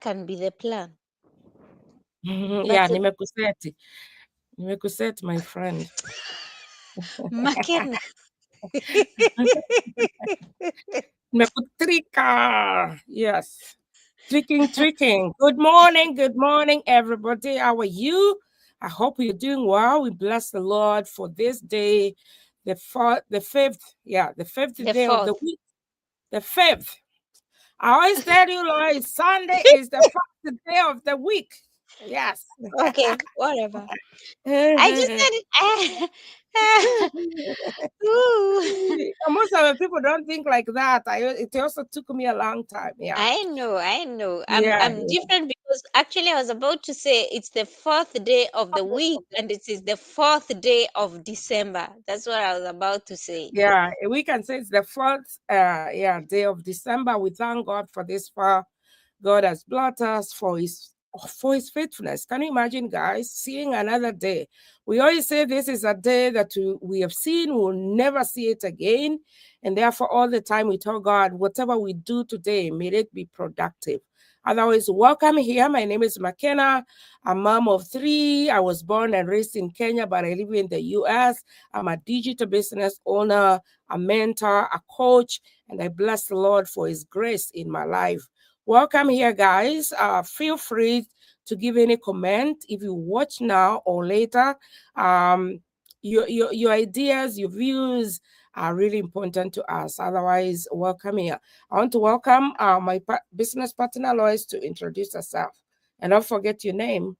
can be the plan. Yeah, nimekuseti my friend. McKenna. Nimekutrika. Yes. Tricking. Good morning, everybody. How are you? I hope you're doing well. We bless the Lord for this day, the fifth The day of the fourth. week. The fifth. I always tell you, Lord, Sunday is the first day of the week. Yes. Okay, whatever. I just said it. Ooh. Most of the people don't think like that. It also took me a long time. Yeah. I know. Yeah. I'm different because actually I was about to say it's the fourth day of the week and it is the fourth day of December. That's what I was about to say. Yeah, we can say it's the fourth day of December. We thank God for this far. God has blessed us for his faithfulness. Can you imagine, guys, seeing another day? We always say this is a day that we have seen, we'll never see it again. And therefore, all the time we tell God, whatever we do today, may it be productive. Otherwise, welcome here. My name is McKenna. I'm a mom of 3. I was born and raised in Kenya, but I live in the US. I'm a digital business owner, a mentor, a coach, and I bless the Lord for his grace in my life. Welcome here, guys. Feel free to give any comment if you watch now or later. Your ideas, your views are really important to us. Otherwise, welcome here. I want to welcome my business partner, Lois, to introduce herself. And don't forget your name.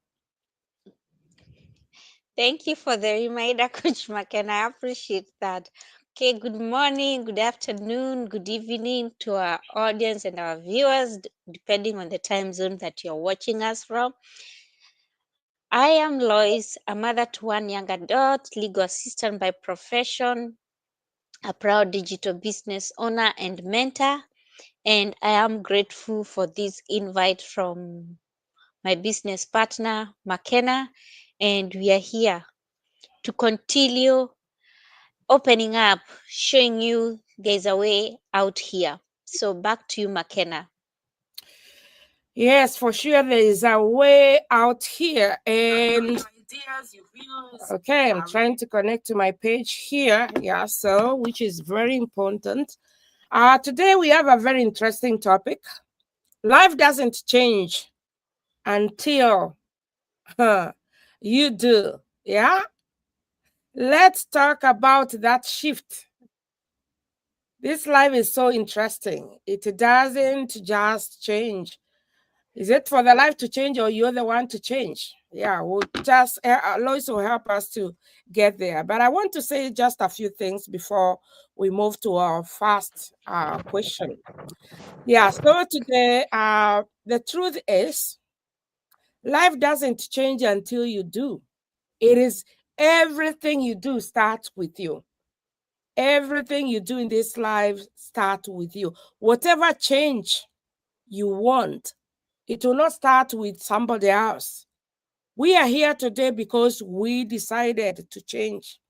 Thank you for the reminder, Coach McKenna. I appreciate that. Okay, good morning, good afternoon, good evening to our audience and our viewers, depending on the time zone that you're watching us from. I am Lois, a mother to one young adult, legal assistant by profession, a proud digital business owner and mentor. And I am grateful for this invite from my business partner, McKenna. And we are here to continue opening up, showing you there's a way out here. So back to you, McKenna. Yes, for sure, there is a way out here. And okay, I'm trying to connect to my page here. Yeah, so which is very important. Today we have a very interesting topic. Life doesn't change until you do. Yeah, let's talk about that shift. This life is so interesting. It doesn't just change. Is it for the life to change or you're the one to change? Yeah, we'll just, Lois will help us to get there. But I want to say just a few things before we move to our first question. Yeah, so today, the truth is, life doesn't change until you do. It is everything you do starts with you. Everything you do in this life starts with you. Whatever change you want, it will not start with somebody else. We are here today because we decided to change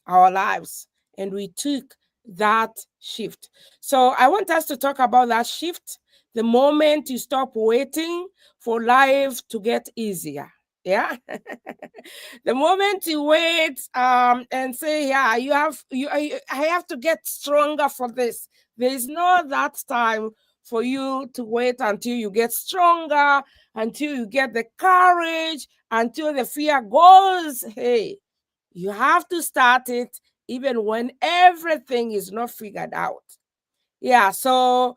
our lives and we took that shift. So I want us to talk about that shift the moment you stop waiting for life to get easier. Yeah. The moment you wait and say, yeah, I have to get stronger for this. There is no that time for you to wait until you get stronger, until you get the courage, until the fear goes. Hey, you have to start it even when everything is not figured out. Yeah, so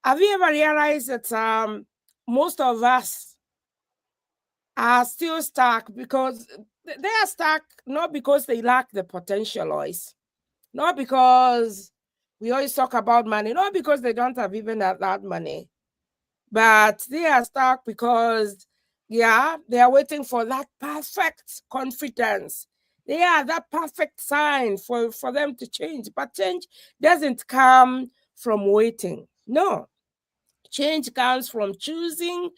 have you ever realized that most of us are still stuck because they are stuck not because they lack the potential, Lois, not because we always talk about money, not because they don't have even that money, but they are stuck because, yeah, they are waiting for that perfect confidence. They are that perfect sign for them to change. But change doesn't come from waiting. No, change comes from choosing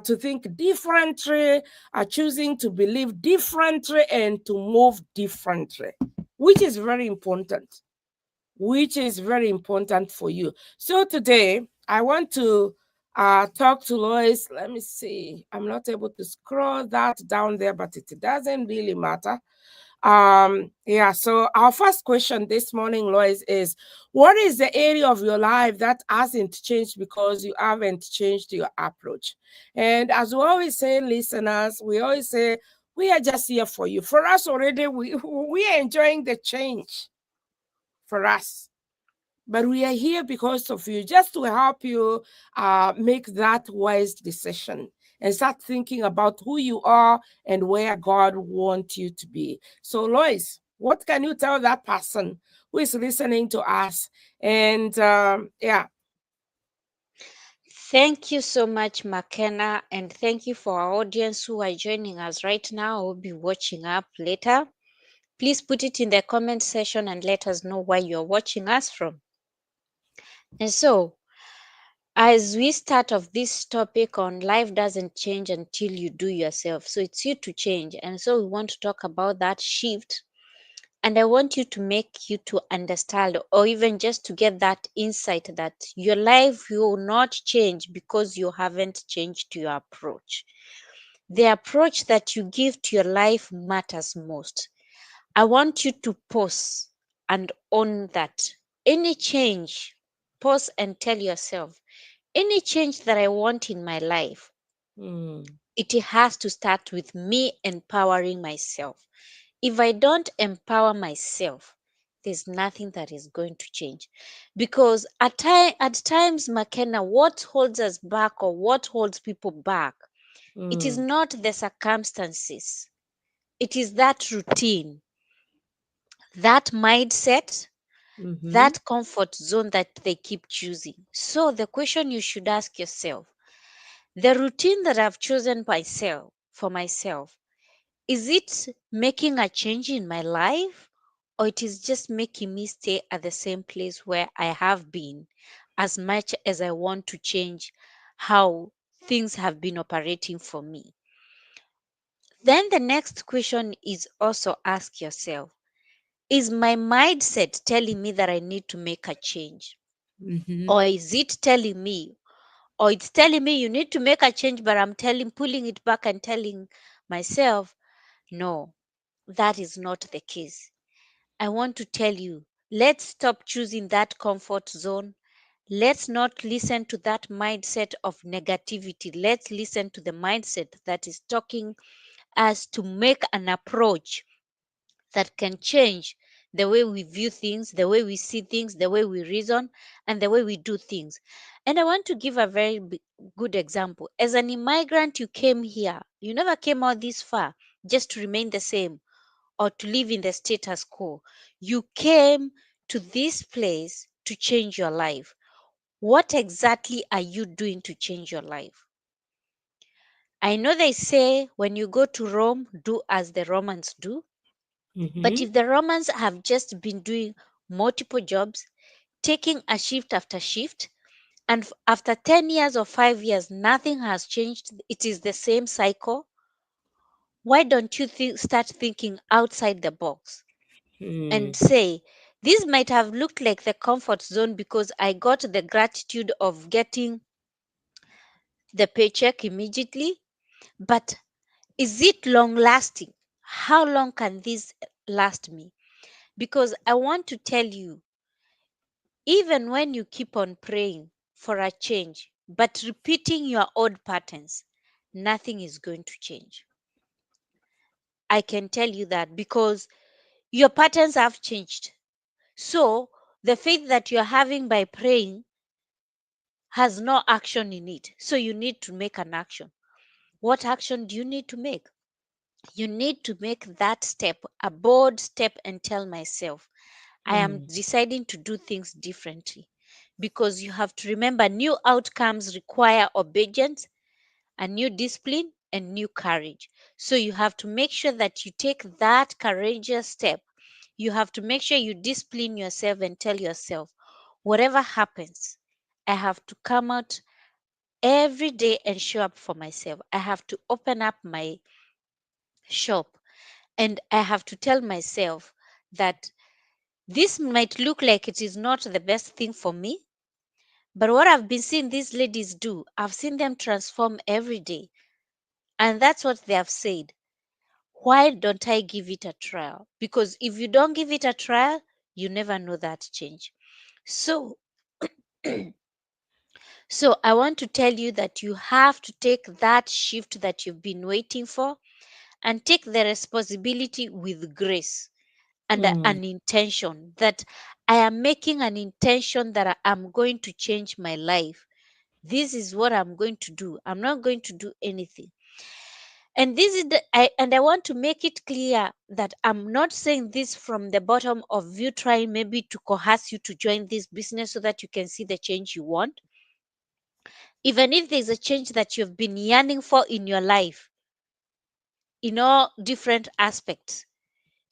to think differently, choosing to believe differently, and to move differently, which is very important. Which is very important for you. So today, I want to Talk to Lois. Let me see. I'm not able to scroll that down there, but it doesn't really matter. Yeah, so our first question this morning, Lois, is what is the area of your life that hasn't changed because you haven't changed your approach? And as we always say, listeners, we always say we are just here for you. For us already, we are enjoying the change for us. But we are here because of you, just to help you make that wise decision and start thinking about who you are and where God wants you to be. So, Lois, what can you tell that person who is listening to us? And yeah. Thank you so much, McKenna, and thank you for our audience who are joining us right now. Will be watching up later. Please put it in the comment section and let us know where you're watching us from. And so, as we start off this topic on life doesn't change until you do yourself. So it's you to change. And so we want to talk about that shift. And I want you to make you to understand, or even just to get that insight that your life will not change because you haven't changed your approach. The approach that you give to your life matters most. I want you to pause and own that. Any change, pause and tell yourself, any change that I want in my life, Mm, it has to start with me empowering myself. If I don't empower myself, there's nothing that is going to change. Because at times, McKenna, what holds us back or what holds people back, it is mm, not the circumstances, it is that routine, that mindset, mm-hmm, that comfort zone that they keep choosing. So the question you should ask yourself, the routine that I've chosen myself for myself, is it making a change in my life, or it is just making me stay at the same place where I have been as much as I want to change how things have been operating for me? Then the next question is also ask yourself, is my mindset telling me that I need to make a change? mm-hmm, Or is it telling me, or it's telling me you need to make a change, but I'm pulling it back and telling myself, no, that is not the case. I want to tell you, let's stop choosing that comfort zone. Let's not listen to that mindset of negativity. Let's listen to the mindset that is talking us to make an approach that can change the way we view things, the way we see things, the way we reason, and the way we do things. And I want to give a very good example. As an immigrant, you came here. You never came out this far just to remain the same or to live in the status quo. You came to this place to change your life. What exactly are you doing to change your life? I know they say when you go to Rome, do as the Romans do. But mm-hmm, if the Romans have just been doing multiple jobs, taking a shift after shift, and after 10 years or 5 years, nothing has changed, it is the same cycle, why don't you start thinking outside the box and mm, say, this might have looked like the comfort zone because I got the gratitude of getting the paycheck immediately, but is it long lasting? How long can this last me? Because I want to tell you, even when you keep on praying for a change, but repeating your old patterns, nothing is going to change. I can tell you that because your patterns have changed. So the faith that you're having by praying has no action in it. So you need to make an action. What action do you need to make? You need to make that step, a bold step, and tell myself, I am mm, deciding to do things differently. Because you have to remember, new outcomes require obedience, a new discipline, and new courage. So you have to make sure that you take that courageous step. You have to make sure you discipline yourself and tell yourself, whatever happens, I have to come out every day and show up for myself. I have to open up my shop and I have to tell myself that this might look like it is not the best thing for me, But what I've been seeing these ladies do, I've seen them transform every day. And that's what they have said. Why don't I give it a trial? Because if you don't give it a trial, you never know that change. So, so I want to tell you that you have to take that shift that you've been waiting for and take the responsibility with grace and Mm. an intention that I am making an intention that I'm going to change my life. This is what I'm going to do. I'm not going to do anything. And this is I want to make it clear that I'm not saying this from the bottom of you trying maybe to coerce you to join this business so that you can see the change you want. Even if there's a change that you've been yearning for in your life, in all different aspects,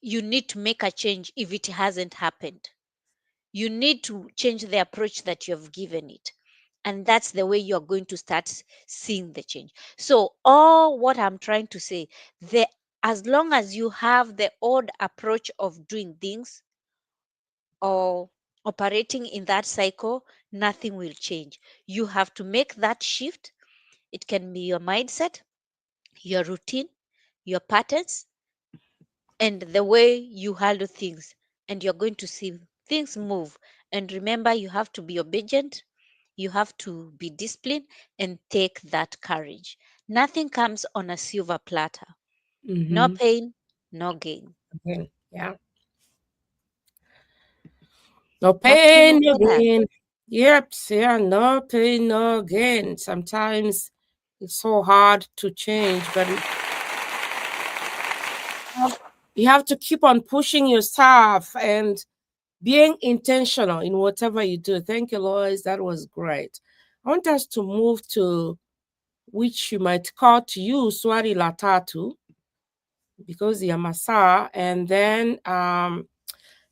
you need to make a change if it hasn't happened. You need to change the approach that you have given it. And that's the way you're going to start seeing the change. So, all what I'm trying to say, the as long as you have the old approach of doing things or operating in that cycle, nothing will change. You have to make that shift. It can be your mindset, your routine, your patterns, and the way you handle things. And you're going to see things move. And remember, you have to be obedient, you have to be disciplined, and take that courage. Nothing comes on a silver platter. No Mm-hmm. pain, no gain. Okay. Yeah. No Back to you, pain, no McKenna. gain. Yep. Yeah. No pain, no gain. Sometimes it's so hard to change, but you have to keep on pushing yourself and being intentional in whatever you do. Thank you, Lois. That was great. I want us to move to which you might call to you Swari Latatu because you're Masa. And then,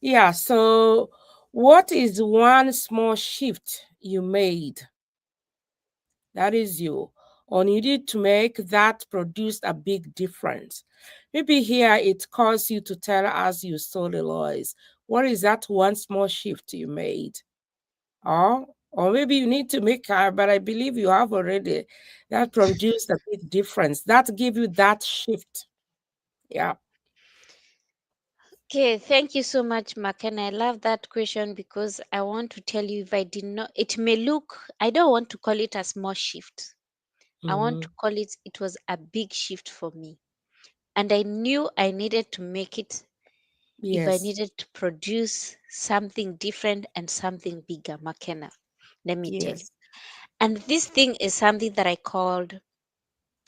yeah, so what is one small shift you made? That is you. Or needed to make that produced a big difference. Maybe here it calls you to tell us your story, Lois. What is that one small shift you made? Or maybe you need to make but I believe you have already that produced a big difference. That give you that shift. Yeah. Okay, thank you so much, McKenna. I love that question because I want to tell you if I did not, it may look, I don't want to call it a small shift. I want Mm-hmm. to call it, it was a big shift for me. And I knew I needed to make it if I Yes. needed to produce something different and something bigger, McKenna. Let me tell you. Yes. And this thing is something that I called,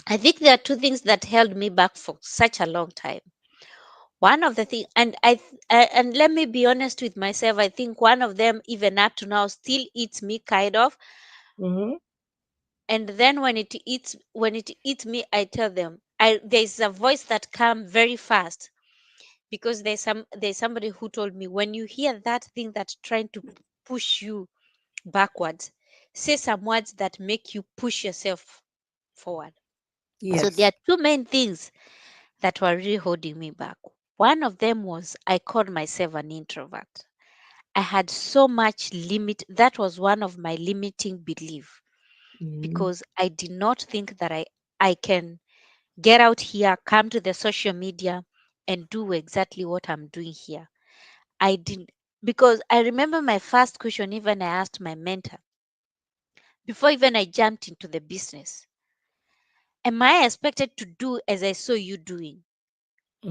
I think there are two things that held me back for such a long time. One of the thing, and let me be honest with myself, I think one of them, even up to now, still eats me kind of. Mm-hmm. And then when it eats me, I tell them, there's a voice that comes very fast because there's somebody who told me when you hear that thing that's trying to push you backwards, say some words that make you push yourself forward. So there Yes. are two main things that were really holding me back. One of them was I called myself an introvert. I had so much limit. That was one of my limiting belief Mm-hmm. because I did not think that I can get out here, come to the social media and do exactly what I'm doing here. I didn't, because I remember my first question even I asked my mentor before even I jumped into the business. Am I expected to do as I saw you doing?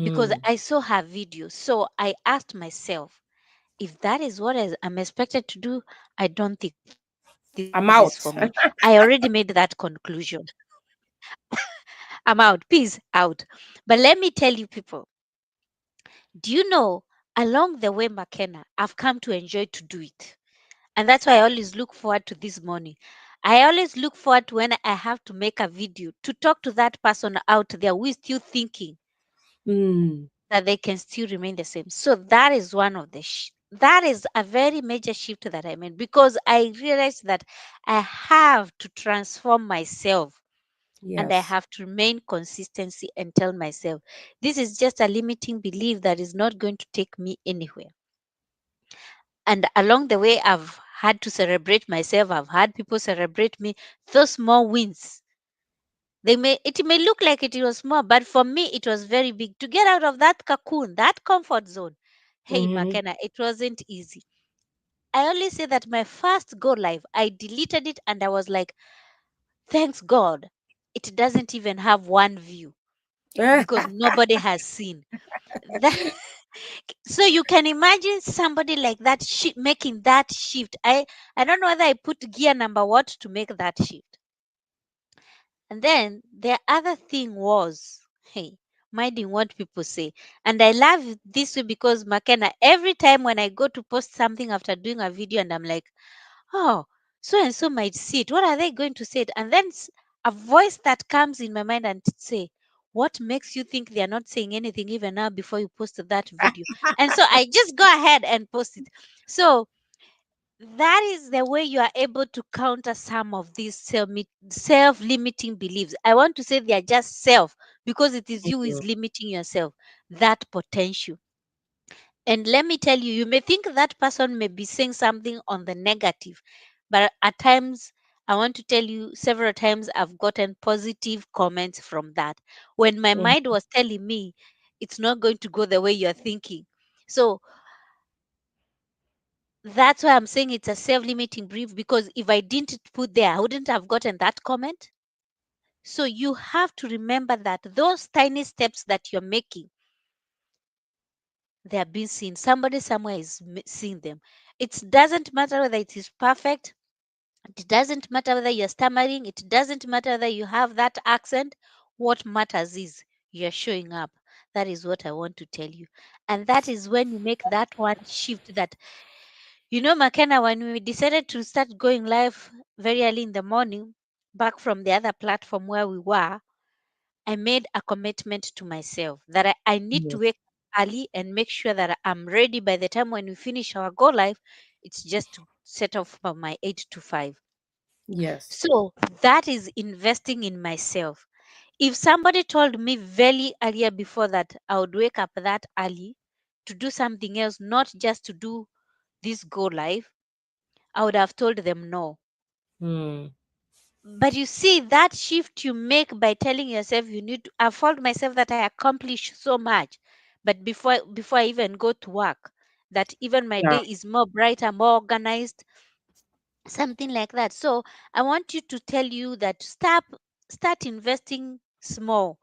Because Mm. I saw her video. So I asked myself, if that is what I'm expected to do, I don't think this is for me. I'm I out. already made that conclusion. I'm out, peace out. But let me tell you, people, do you know, along the way, McKenna, I've come to enjoy to do it. And that's why I always look forward to this morning. I always look forward to when I have to make a video to talk to that person out there who is still thinking Mm. that they can still remain the same. So that is one of the that is a very major shift that I made because I realized that I have to transform myself and I Yes. have to remain consistency and tell myself this is just a limiting belief that is not going to take me anywhere. And along the way, I've had to celebrate myself. I've had people celebrate me. Those small wins, it may look like it was small, but for me it was very big. To get out of that cocoon, that comfort zone, hey Mm-hmm. McKenna, it wasn't easy. I only say that my first go live, I deleted it and I was like, thanks God, it doesn't even have one view because nobody has seen that. So you can imagine somebody like that making that shift. I don't know whether I put gear number what to make that shift. And then the other thing was, hey, minding what people say. And I love it this way because McKenna, every time when I go to post something after doing a video and I'm like, oh, so and so might see it. What are they going to say? It? And then a voice that comes in my mind and say, what makes you think they are not saying anything even now before you post that video? And so I just go ahead and post it. So that is the way you are able to counter some of these self-limiting beliefs. I want to say they are just self because it is you who is limiting yourself, that potential. And let me tell you, you may think that person may be saying something on the negative, but at times, I want to tell you, several times I've gotten positive comments from that. When my mind was telling me it's not going to go the way you're thinking. So that's why I'm saying it's a self limiting belief because if I didn't put there, I wouldn't have gotten that comment. So you have to remember that those tiny steps that you're making, they are being seen. Somebody somewhere is seeing them. It doesn't matter whether it is perfect. It doesn't matter whether you're stammering. It doesn't matter whether you have that accent. What matters is you're showing up. That is what I want to tell you. And that is when you make that one shift that, McKenna, when we decided to start going live very early in the morning, back from the other platform where we were, I made a commitment to myself that I need to Yes. wake up early and make sure that I'm ready by the time when we finish our go live. It's just to set off for my 8 to 5. Yes. So that is investing in myself. If somebody told me very earlier before that I would wake up that early to do something else, not just to do this go live, I would have told them no. Mm. But you see, that shift you make by telling yourself you need to, I've told myself that I accomplish so much. But before I even go to work, that even my Yeah. day is more brighter, more organized, something like that. So I want you to tell you that start investing small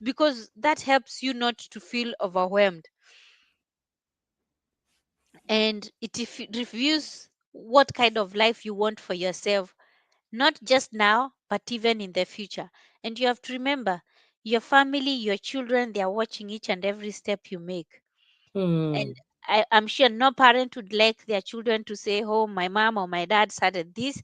because that helps you not to feel overwhelmed, and it reviews what kind of life you want for yourself, not just now, but even in the future. And you have to remember your family, your children, they are watching each and every step you make. And Mm. I'm sure no parent would like their children to say, oh, my mom or my dad started this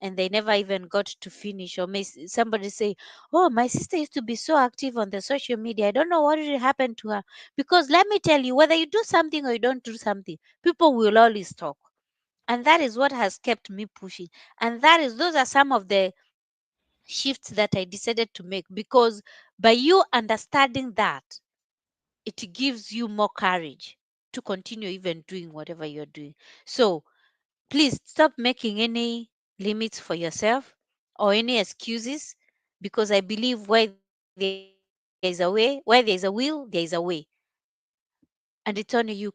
and they never even got to finish. Or may somebody say, oh, my sister used to be so active on the social media. I don't know what really happened to her. Because let me tell you, whether you do something or you don't do something, people will always talk. And that is what has kept me pushing. And those are some of the shifts that I decided to make, because by you understanding that, it gives you more courage to continue even doing whatever you're doing. So please stop making any limits for yourself or any excuses, because I believe where there is a way, where there is a will, there is a way. And it's only you can make that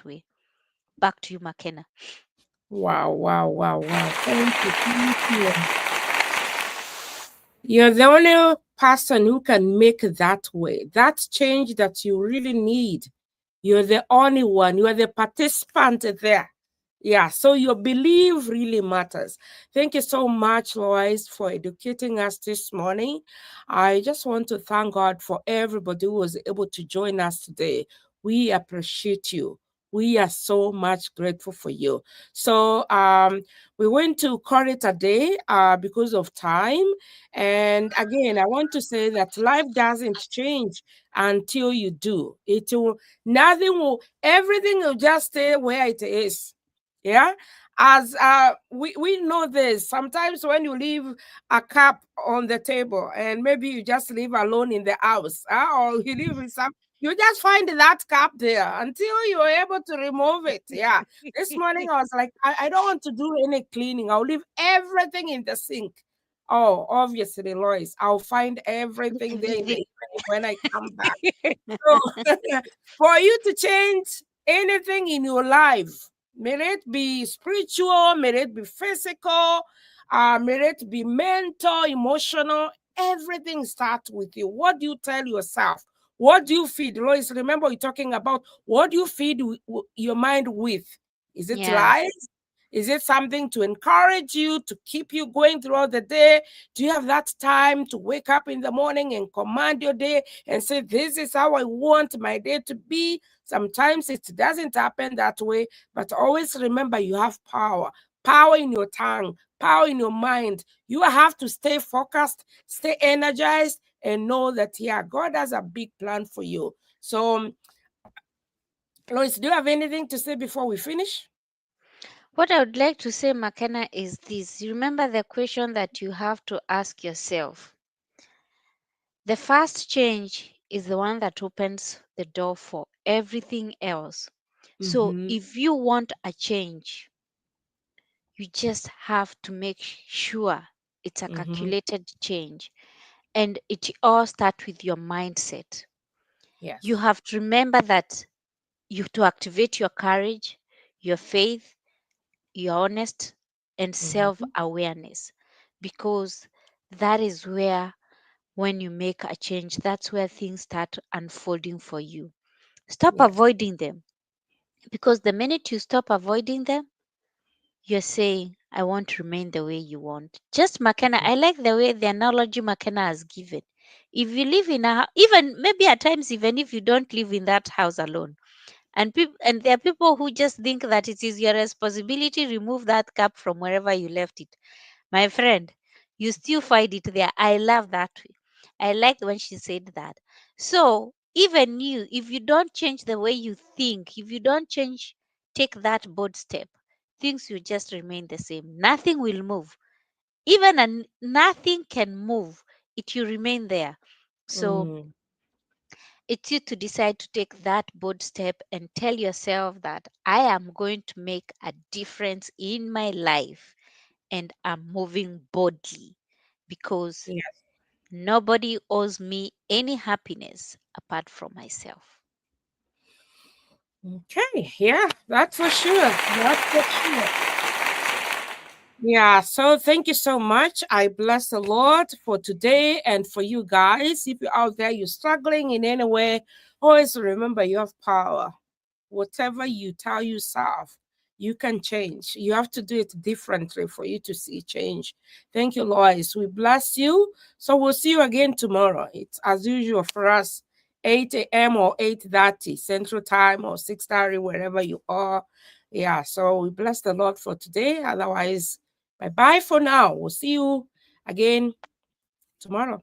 way. Back to you, McKenna. Wow, wow, wow, wow. Thank you. Thank you. You're the only person who can make that way. That change that you really need. You're the only one. You are the participant there. Yeah, so your belief really matters. Thank you so much, Lois, for educating us this morning. I just want to thank God for everybody who was able to join us today. We appreciate you. We are so much grateful for you. So we went to call it a day because of time. And again, I want to say that life doesn't change until you do. It will nothing will everything will just stay where it is. Yeah, as we know this, sometimes when you leave a cup on the table and maybe you just live alone in the house, or you live with some, You just find that cap there until you're able to remove it. Yeah. This morning I was like, I don't want to do any cleaning. I'll leave everything in the sink. Oh, obviously, Lois, I'll find everything there in the evening when I come back. So, for you to change anything in your life, may it be spiritual, may it be physical, may it be mental, emotional, everything starts with you. What do you tell yourself? What do you feed? Lois, remember you're talking about what do you feed your mind with? Is it Yeah. lies? Is it something to encourage you, to keep you going throughout the day? Do you have that time to wake up in the morning and command your day and say, this is how I want my day to be? Sometimes it doesn't happen that way, but always remember you have power, power in your tongue, power in your mind. You have to stay focused, stay energized, and know that, yeah, God has a big plan for you. So, Lois, do you have anything to say before we finish? What I would like to say, McKenna, is this. You remember the question that you have to ask yourself. The first change is the one that opens the door for everything else. So Mm-hmm. if you want a change, you just have to make sure it's a Mm-hmm. calculated change. And it all starts with your mindset. You Yes. have to remember that you to activate your courage, your faith, your honest and Mm-hmm. self-awareness, because that is where, when you make a change, that's where things start unfolding for you. Stop Yes. avoiding them, because the minute you stop avoiding them, you're saying, I want to remain the way you want. Just McKenna, I like the way the analogy McKenna has given. If you live in even maybe at times, even if you don't live in that house alone, and people, and there are people who just think that it is your responsibility remove that cup from wherever you left it. My friend, you still find it there. I love that. I like when she said that. So even you, if you don't change the way you think, if you don't change, take that bold step, things will just remain the same. Nothing will move. Even nothing can move. It will remain there. So Mm. it's you to decide to take that bold step and tell yourself that I am going to make a difference in my life and I'm moving boldly, because Yes. nobody owes me any happiness apart from myself. Okay. Yeah, that's for sure. That's for sure. Yeah, so thank you so much. I bless the Lord for today and for you guys. If you're out there, you're struggling in any way, always remember you have power. Whatever you tell yourself, you can change. You have to do it differently for you to see change. Thank you, Lois. We bless you. So we'll see you again tomorrow. It's as usual for us, 8 a.m. or 8:30 Central Time or 6:30, wherever you are. Yeah, so we bless the Lord for today. Otherwise, bye bye for now. We'll see you again tomorrow.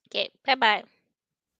Okay, bye bye.